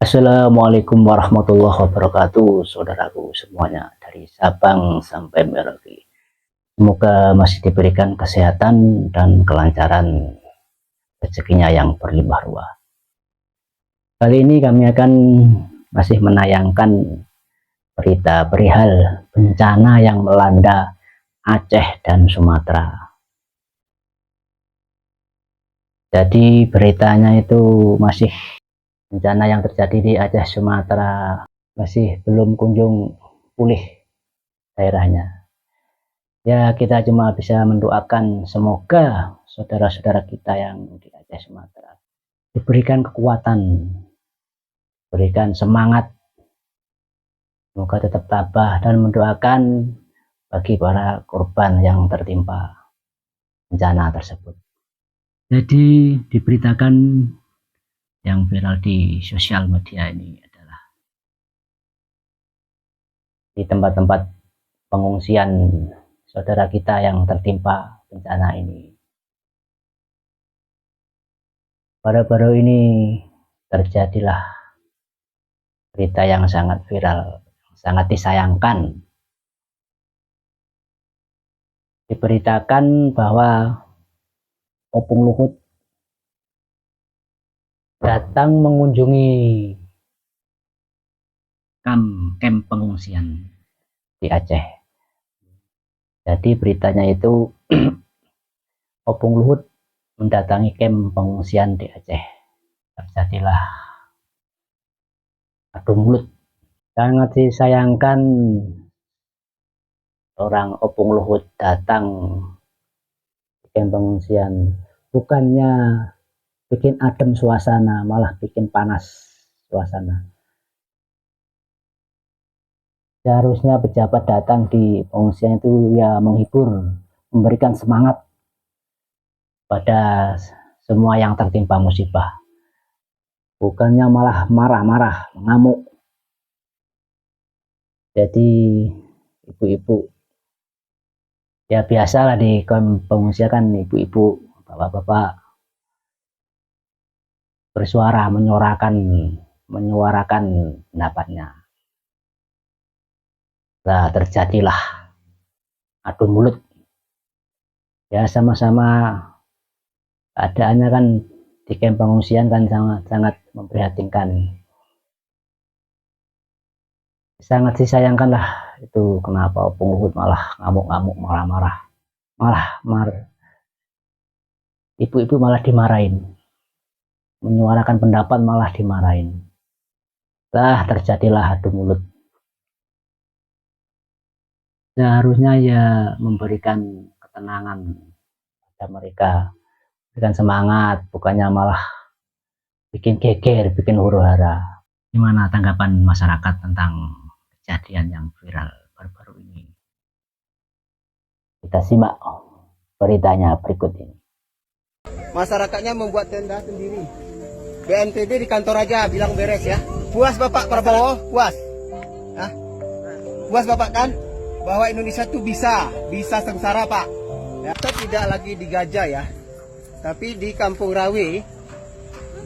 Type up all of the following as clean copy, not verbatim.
Assalamualaikum warahmatullahi wabarakatuh, saudaraku semuanya dari Sabang sampai Merauke. Semoga masih diberikan kesehatan dan kelancaran rezekinya yang berlimpah ruah. Kali ini kami akan masih menayangkan berita perihal bencana yang melanda Aceh dan Sumatera. Jadi beritanya itu masih bencana yang terjadi di Aceh Sumatera masih belum kunjung pulih daerahnya. Ya, kita cuma bisa mendoakan semoga saudara-saudara kita yang di Aceh Sumatera diberikan kekuatan, berikan semangat, semoga tetap tabah, dan mendoakan bagi para korban yang tertimpa bencana tersebut. Jadi diberitakan yang viral di sosial media ini adalah di tempat-tempat pengungsian saudara kita yang tertimpa bencana ini. Baru-baru ini terjadilah berita yang sangat viral, sangat disayangkan. Diberitakan bahwa Opung Luhut datang mengunjungi kamp pengungsian di Aceh. Jadi beritanya itu Opung Luhut mendatangi kamp pengungsian di Aceh. Terjadilah adu mulut. Sangat disayangkan orang Opung Luhut datang ke kamp pengungsian, bukannya bikin adem suasana, malah bikin panas suasana. Seharusnya pejabat datang di pengungsian itu ya menghibur, memberikan semangat pada semua yang tertimpa musibah, bukannya malah marah-marah, mengamuk. Jadi ibu-ibu, ya biasalah di pengungsian kan, ibu-ibu, bapak-bapak bersuara, menyuarakan pendapatnya. Nah, terjadilah adu mulut. Ya, sama-sama keadaannya kan di kamp pengungsian kan sangat memprihatinkan. Sangat disayangkan lah itu, kenapa Opung Luhut malah ngamuk-ngamuk, marah-marah, ibu-ibu malah dimarahin, menyuarakan pendapat malah dimarahin. Lah, terjadilah adu mulut. Seharusnya ya memberikan ketenangan pada mereka, berikan semangat, bukannya malah bikin geger, bikin huru-hara. Gimana tanggapan masyarakat tentang kejadian yang viral baru-baru ini? Kita simak beritanya berikut ini. Masyarakatnya membuat tenda sendiri. BNPB di kantor aja bilang beres ya. Puas Bapak Prabowo? Puas? Hah? Puas Bapak kan? Bahwa Indonesia tuh bisa sengsara Pak. Ya, kita tidak lagi di Gajah ya, tapi di Kampung Rawe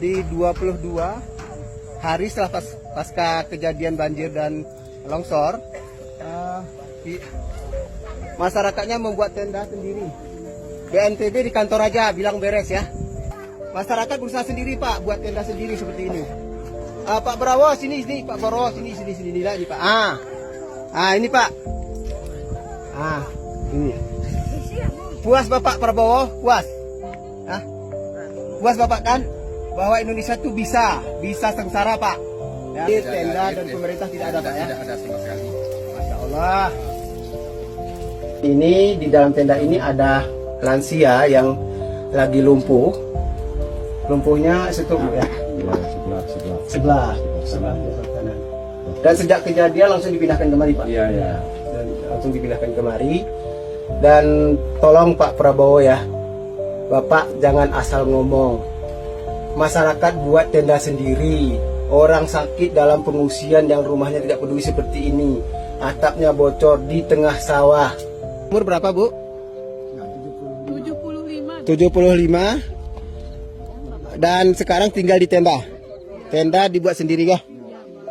di 22 hari setelah pasca kejadian banjir dan longsor, masyarakatnya membuat tenda sendiri. BNPB di kantor aja bilang beres ya. Masyarakat berusaha sendiri Pak, buat tenda sendiri seperti ini. Pak Prabowo sini Pak Prabowo sini nih Pak. Ini Pak. Ini. Puas Bapak Prabowo? Puas? Hah? Puas Bapak kan? Bahwa Indonesia tuh bisa sengsara Pak. Ya, tenda dan pemerintah tidak ada Pak ya? Tidak ada sama sekali. Masya Allah. Ini di dalam tenda ini ada lansia yang lagi lumpuh. Lumpuhnya sebelah ya. Sebelah kanan. Dan sejak kejadian langsung dipindahkan kemari Pak. Iya. Dan langsung dipindahkan kemari. Dan tolong Pak Prabowo ya, Bapak jangan asal ngomong. Masyarakat buat tenda sendiri. Orang sakit dalam pengungsian yang rumahnya tidak peduli seperti ini. Atapnya bocor di tengah sawah. Umur berapa Bu? 75. 75. Dan sekarang tinggal di tenda. Tenda dibuat sendiri kah?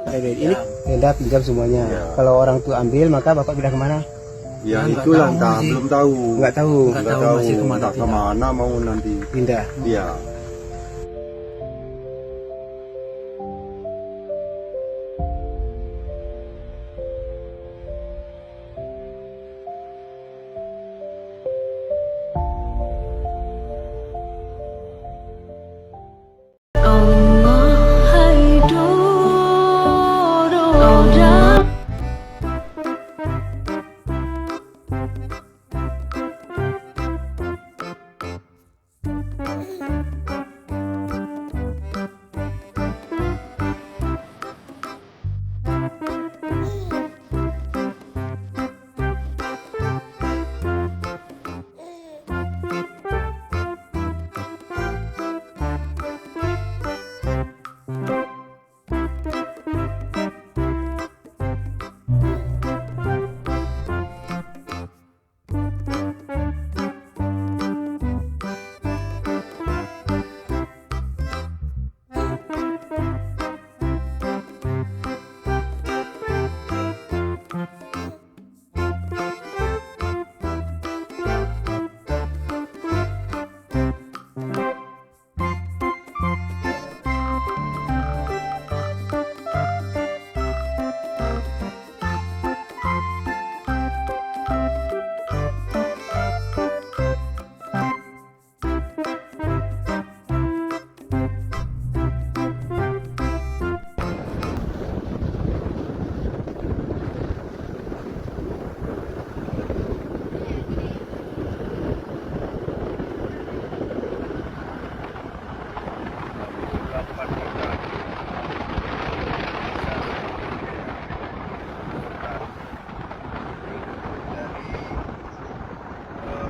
Ini tenda pinjam semuanya. Kalau orang tua ambil maka bapak pindah kemana? Ya itulah entah, belum tahu. Nggak tahu. Nggak tahu entah kemana mau nanti. Pindah. Iya.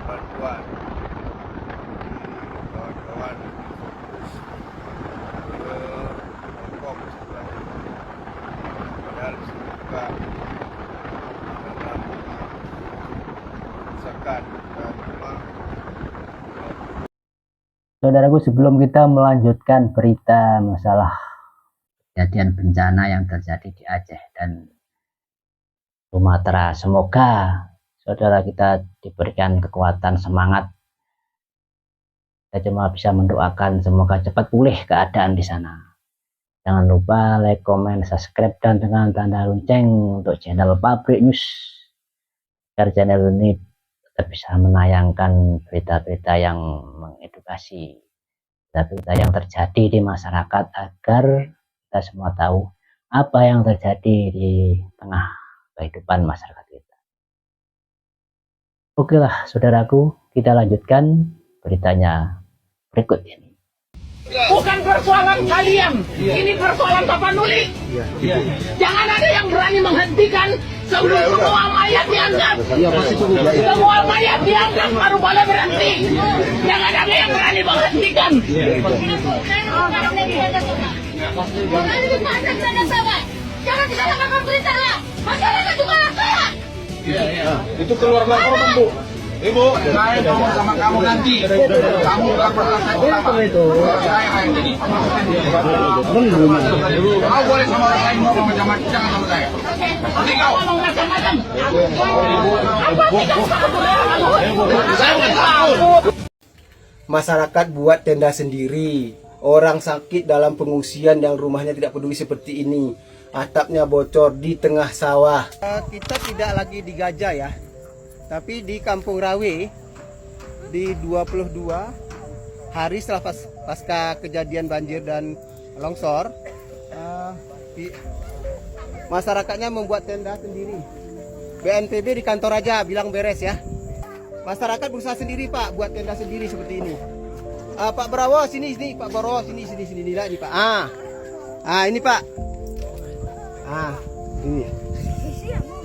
Bantuan kawan-kawan Hongkong sebenarnya, padahal juga dalam zakat dan rumah. Saudaraku, sebelum kita melanjutkan berita masalah kejadian bencana yang terjadi di Aceh dan Sumatera, semoga saudara kita diberikan kekuatan, semangat. Kita cuma bisa mendoakan semoga cepat pulih keadaan di sana. Jangan lupa like, comment, subscribe, dan tekan tanda lonceng untuk channel Pabrik News, agar channel ini tetap bisa menayangkan berita-berita yang mengedukasi, berita-berita yang terjadi di masyarakat, agar kita semua tahu apa yang terjadi di tengah kehidupan masyarakat kita. Oke lah saudaraku, kita lanjutkan beritanya berikut ini. Bukan persoalan kalian, ini persoalan Bapak Nuli. Jangan ada yang berani menghentikan sebelum semua mayat diangkat. Semua mayat diangkat baru boleh berhenti. Jangan ada yang berani menghentikan. Jangan disalahkan berita lah. Masyarakat juga rakyat. Itu keluar laporan, Bu. Ibu, saya ngomong sama kamu nanti. Kamu gak pernah saya saya kayak gini. Kau boleh sama orang lain ngomong macam-macam, jangan sama saya. Nanti kau. Ngomong macam-macam. Apa sih? Masyarakat buat tenda sendiri. Orang sakit dalam pengungsian yang rumahnya tidak peduli seperti ini. Atapnya bocor di tengah sawah. Kita tidak lagi di Gajah ya, tapi di Kampung Rawe di 22 hari setelah pasca kejadian banjir dan longsor. Masyarakatnya membuat tenda sendiri. BNPB di kantor aja bilang beres ya. Masyarakat berusaha sendiri Pak, buat tenda sendiri seperti ini. Pak Brawo sini Pak Brawo sini ini Pak. Ini Pak. Ini.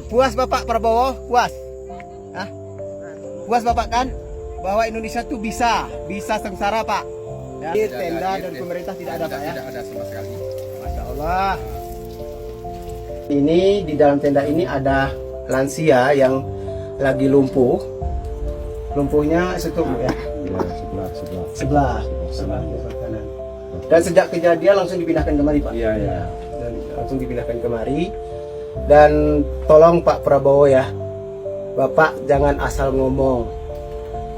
Puas Bapak Prabowo? Puas? Puas Bapak kan? Bahwa Indonesia tuh bisa sengsara Pak. Ya, tenda dan pemerintah tidak ada Pak ya? Tidak ada sama sekali. Masya Allah. Ini di dalam tenda ini ada lansia yang lagi lumpuh. Lumpuhnya setubuh ya? Ya, sebelah. Sebelah kanan. Dan sejak kejadian langsung dipindahkan kemari, Pak. Iya, iya. Dan langsung dipindahkan kemari. Dan tolong Pak Prabowo ya, Bapak jangan asal ngomong.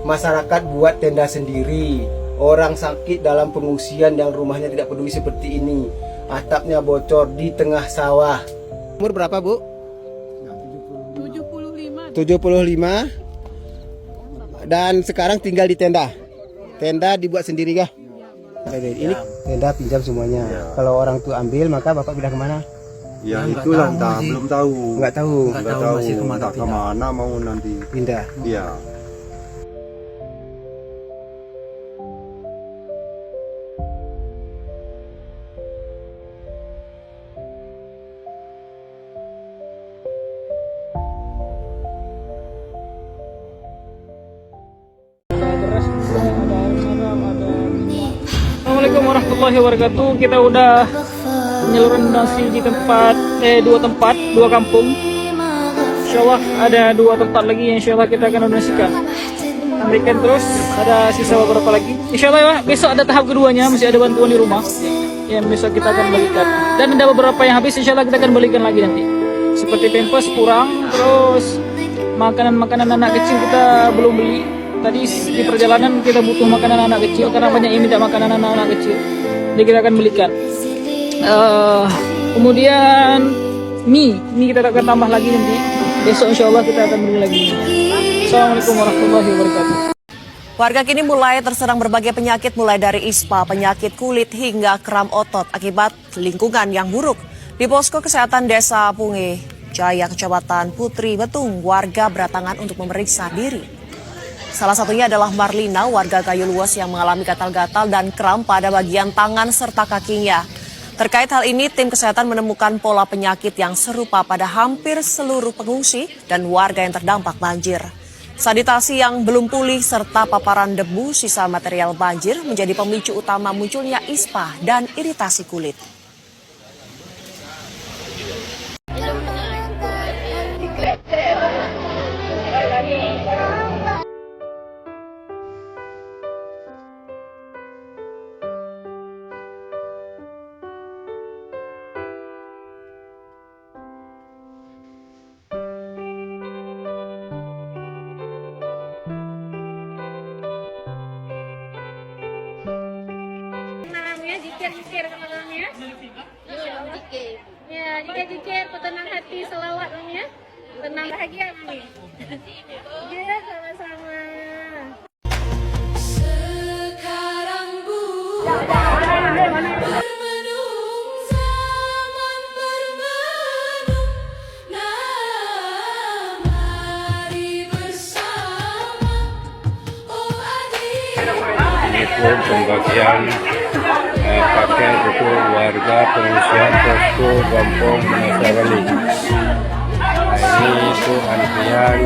Masyarakat buat tenda sendiri. Orang sakit dalam pengungsian yang rumahnya tidak peduli seperti ini. Atapnya bocor di tengah sawah. Umur berapa, Bu? 75. Dan sekarang tinggal di tenda. Tenda dibuat sendiri kah? Ini tenda pinjam semuanya. Kalau orang tua ambil maka Bapak pindah kemana? Ya itulah entah, belum tahu. Nggak tahu. Nggak tahu entah kemana mau nanti. Pindah. Iya. Assalamualaikum warahmatullahi wabarakatuh. Kita udah penyaluran donasi di dua kampung. Insyaallah ada 2 tempat lagi yang insyaallah kita akan donasikan. Berikan terus, ada sisa beberapa lagi. Insyaallah ya, besok ada tahap keduanya, masih ada bantuan di rumah yang besok kita akan balikan. Dan ada beberapa yang habis, insyaallah kita akan balikan lagi nanti. Seperti pampers kurang, terus makanan-makanan anak kecil kita belum beli. Tadi di perjalanan kita butuh makanan anak kecil karena banyak yang minta makanan anak kecil. Jadi kita akan belikan. Kemudian mie kita akan tambah lagi nanti. Besok insya Allah kita akan beli lagi. Assalamualaikum warahmatullahi wabarakatuh. Warga kini mulai terserang berbagai penyakit mulai dari ispa, penyakit kulit hingga kram otot akibat lingkungan yang buruk. Di posko kesehatan Desa Punge Jaya, Kecamatan Putri Betung, warga berdatangan untuk memeriksa diri. Salah satunya adalah Marlina, warga Kayu Luas yang mengalami gatal-gatal dan kram pada bagian tangan serta kakinya. Terkait hal ini, tim kesehatan menemukan pola penyakit yang serupa pada hampir seluruh pengungsi dan warga yang terdampak banjir. Sanitasi yang belum pulih serta paparan debu sisa material banjir menjadi pemicu utama munculnya ispa dan iritasi kulit. Jikir namanya. Ya, jikir petenang hati selawat namanya. Tenang bahagia mami. Ya, sama-sama. Sekarang pembagian paket untuk warga pengungsian posko Kampung Masawali. Ini itu antrian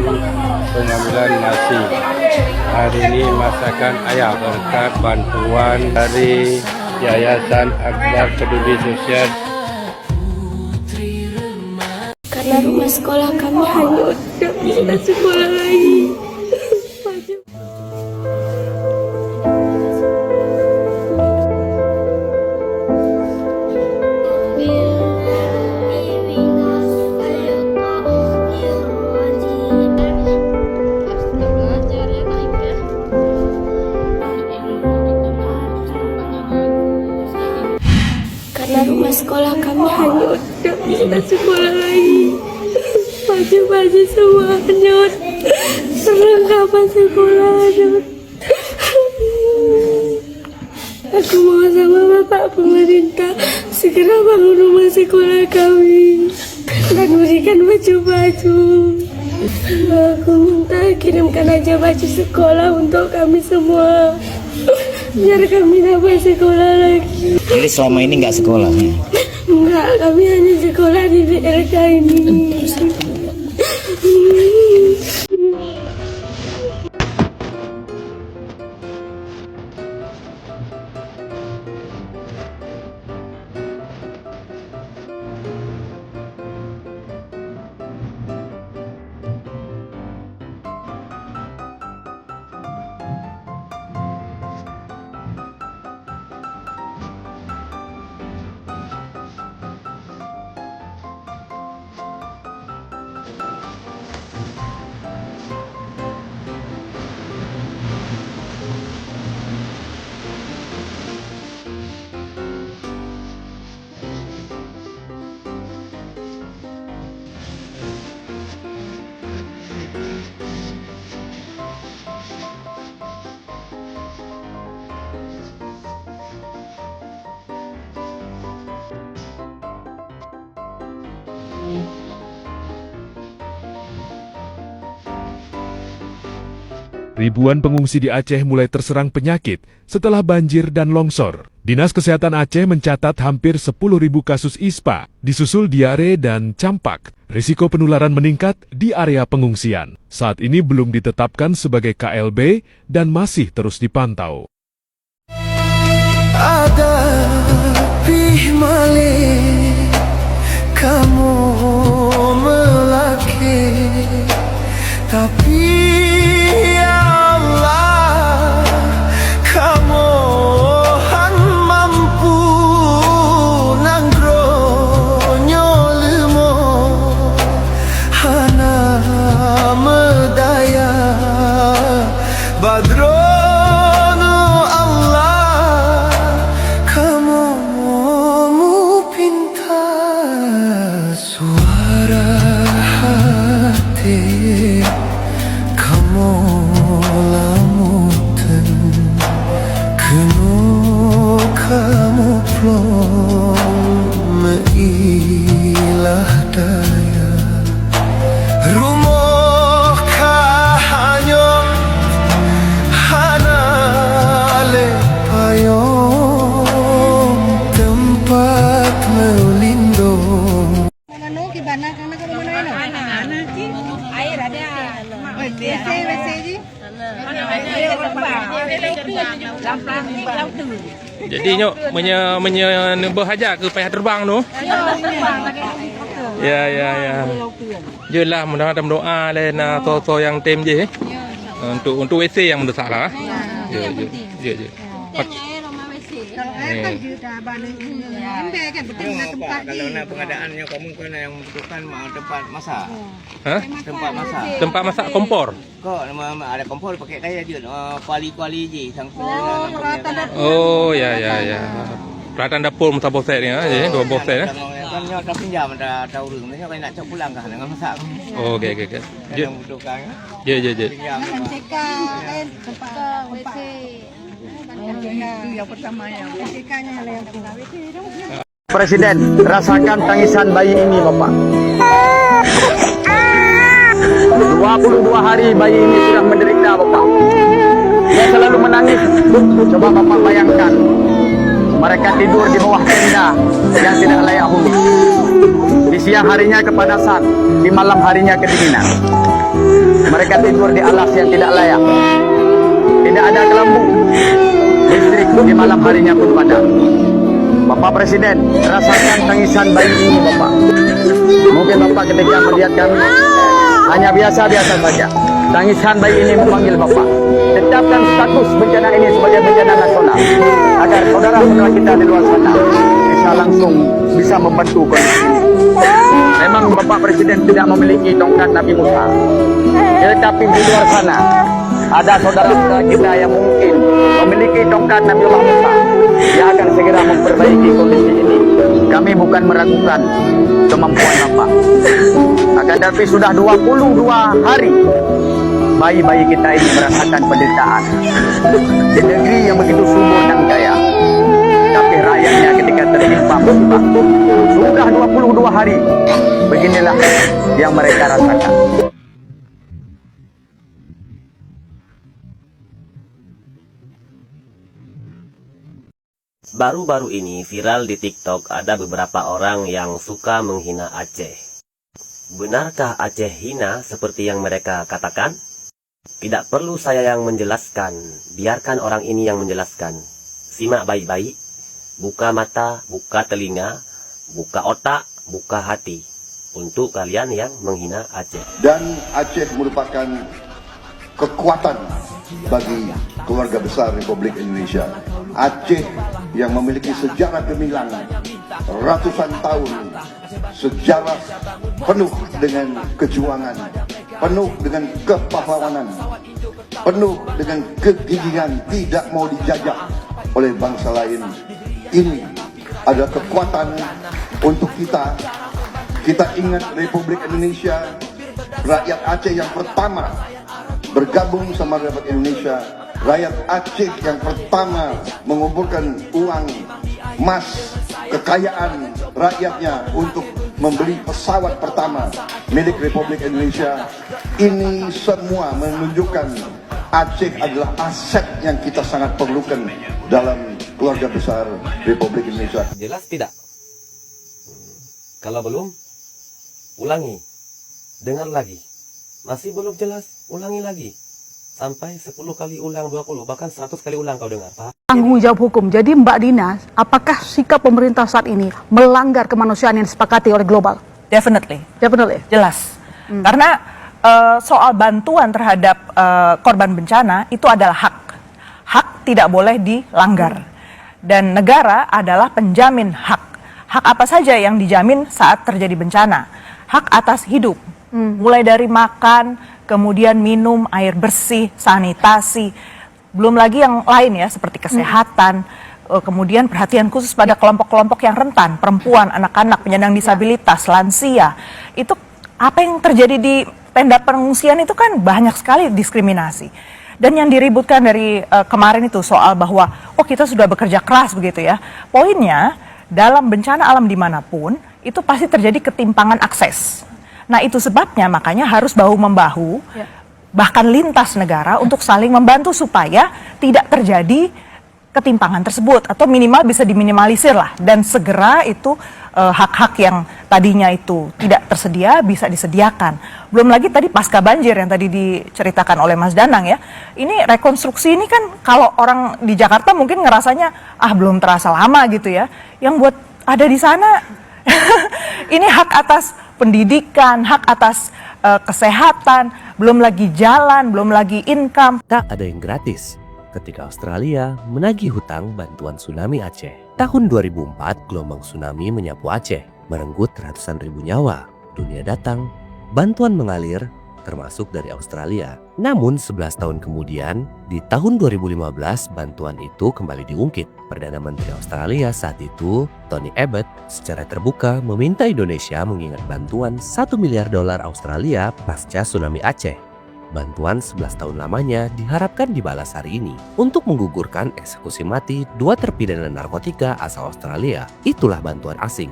pengambilan nasi. Hari ini masakan ayam berkat bantuan dari Yayasan Akbar Peduli Sosial. karena rumah sekolah kami hanyut, tidak bisa sekolah lagi. Karena rumah sekolah kami hanyut, tidak bisa sekolah lagi. Baju-baju semua hanyut, perlengkapan sekolah hanyut. Aku mohon sama Bapak pemerintah segera bangun rumah sekolah kami dan berikan baju-baju. Aku minta kirimkan aja baju sekolah untuk kami semua, biar kami dapat sekolah lagi. Jadi selama ini nggak sekolah? Enggak, kami hanya sekolah di BLK ini. Ribuan pengungsi di Aceh mulai terserang penyakit setelah banjir dan longsor. Dinas Kesehatan Aceh mencatat hampir 10.000 kasus ISPA, disusul diare dan campak. Risiko penularan meningkat di area pengungsian. Saat ini belum ditetapkan sebagai KLB dan masih terus dipantau. Ada pihmalik kamu melaki, tapi ya Allah kamu han mampu nanggronyo lemo hana medaya badro Jadi nyok berhajar ke payah terbang tu. Ya. Jelah mudah-mudahan doa lena to yang tem je. Untuk WC yang mendesak lah. Ya. Kalau nak pengadaannya kamu kena yang membutuhkan tempat masak. Hah? Tempat masak. Tempat masak kompor. Kok ada kompor pakai kaya je. Kuali-kuali je sangkut. Oh ya. Peralatan dapur masa boset ni je, 2 boset Kan nyok dah pinjam dah tahu rung. Nyok nak cak pulang kah dengan masak. Oh okey. Yang membutuhkan. Ya. Pinjam. tempat WC. Itu yang pertama yang Presiden, rasakan tangisan bayi ini, Bapak. 22 hari bayi ini sudah menderita, Bapak. Dia selalu menangis. Coba Bapak bayangkan, mereka tidur di bawah tenda yang tidak layak huni. Di siang harinya kepanasan, di malam harinya kedinginan. Mereka tidur di alas yang tidak layak. Tidak ada kelambu. Listrik di malam harinya pun padam. Bapak Presiden, rasakan tangisan bayi ini, Bapak. Mungkin Bapak ketika melihat kami hanya biasa-biasa saja. Tangisan bayi ini memanggil Bapak. Tetapkan status bencana ini sebagai bencana nasional, agar saudara-saudara kita di luar sana bisa langsung membantu kondisi ini. Memang Bapak Presiden tidak memiliki tongkat Nabi Musa, tetapi di luar sana ada saudara-saudara kita yang mungkin memiliki tongkat Nabi Musa yang akan segera memperbaiki kondisi ini. Kami bukan meragukan kemampuan Bapak. Akan tetapi sudah 22 hari bayi-bayi kita ini merasakan penderitaan di negeri yang begitu subur dan kaya. Tapi rakyatnya ketika tertimpa musibah sudah 22 hari, beginilah yang mereka rasakan. Baru-baru ini viral di TikTok ada beberapa orang yang suka menghina Aceh. Benarkah Aceh hina seperti yang mereka katakan? Tidak perlu saya yang menjelaskan, biarkan orang ini yang menjelaskan. Simak baik-baik, buka mata, buka telinga, buka otak, buka hati. Untuk kalian yang menghina Aceh. Dan Aceh merupakan kekuatan bagi keluarga besar Republik Indonesia. Aceh yang memiliki sejarah gemilang ratusan tahun, sejarah penuh dengan kejuangan, penuh dengan kepahlawanan, penuh dengan kegigihan, tidak mau dijajah oleh bangsa lain. Ini adalah kekuatan untuk kita. Kita ingat Republik Indonesia, rakyat Aceh yang pertama bergabung sama Republik Indonesia, rakyat Aceh yang pertama mengumpulkan uang, emas, kekayaan rakyatnya untuk membeli pesawat pertama milik Republik Indonesia. Ini semua menunjukkan Aceh adalah aset yang kita sangat perlukan dalam keluarga besar Republik Indonesia. Jelas tidak? Kalau belum, ulangi. Dengar lagi. Masih belum jelas, ulangi lagi. Sampai 10 kali ulang, 20, bahkan 100 kali ulang kau dengar. Paham? Tanggung jawab hukum. Jadi Mbak Dina, apakah sikap pemerintah saat ini melanggar kemanusiaan yang disepakati oleh global? Definitely. Jelas. Karena soal bantuan terhadap korban bencana itu adalah hak. Hak tidak boleh dilanggar. Dan negara adalah penjamin hak. Hak apa saja yang dijamin saat terjadi bencana? Hak atas hidup. Mulai dari makan, kemudian minum, air bersih, sanitasi. Belum lagi yang lain ya, seperti kesehatan, kemudian perhatian khusus pada kelompok-kelompok yang rentan, perempuan, anak-anak, penyandang disabilitas, lansia. Itu apa yang terjadi di tenda pengungsian itu kan banyak sekali diskriminasi. Dan yang diributkan dari kemarin itu soal bahwa kita sudah bekerja keras begitu ya. Poinnya dalam bencana alam dimanapun itu pasti terjadi ketimpangan akses. Nah itu sebabnya makanya harus bahu-membahu bahkan lintas negara untuk saling membantu supaya tidak terjadi ketimpangan tersebut atau minimal bisa diminimalisir lah, dan segera itu hak-hak yang tadinya itu tidak tersedia bisa disediakan. Belum lagi tadi pasca banjir yang tadi diceritakan oleh Mas Danang ya, ini rekonstruksi ini kan kalau orang di Jakarta mungkin ngerasanya belum terasa lama gitu ya, yang buat ada di sana ini hak atas pendidikan, hak atas kesehatan, belum lagi jalan, belum lagi income. Tak ada yang gratis ketika Australia menagih hutang bantuan tsunami Aceh. Tahun 2004, gelombang tsunami menyapu Aceh, merenggut ratusan ribu nyawa. Dunia datang, bantuan mengalir, termasuk dari Australia. Namun 11 tahun kemudian, di tahun 2015, bantuan itu kembali diungkit. Perdana Menteri Australia saat itu, Tony Abbott, secara terbuka meminta Indonesia mengingat bantuan $1 miliar Australia pasca tsunami Aceh. Bantuan 11 tahun lamanya diharapkan dibalas hari ini untuk menggugurkan eksekusi mati 2 terpidana narkotika asal Australia. Itulah bantuan asing.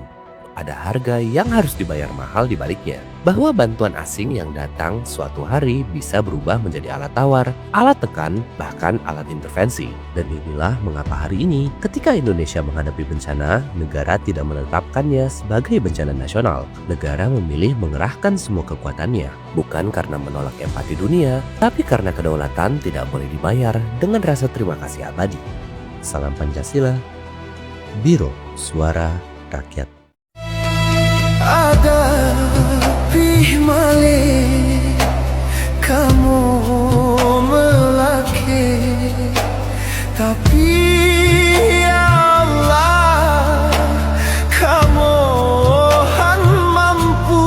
Ada harga yang harus dibayar mahal di baliknya. Bahwa bantuan asing yang datang suatu hari bisa berubah menjadi alat tawar, alat tekan, bahkan alat intervensi. Dan inilah mengapa hari ini ketika Indonesia menghadapi bencana, negara tidak menetapkannya sebagai bencana nasional. Negara memilih mengerahkan semua kekuatannya, bukan karena menolak empati dunia, tapi karena kedaulatan tidak boleh dibayar dengan rasa terima kasih abadi. Salam Pancasila, Biro Suara Rakyat. Ada pihmale kamu melaki, tapi ya Allah kamu han mampu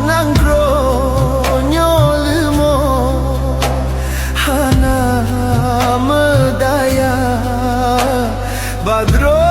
nanggronyo lemo hana medaya badro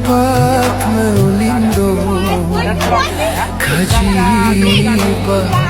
tempat melindung kaji bahwa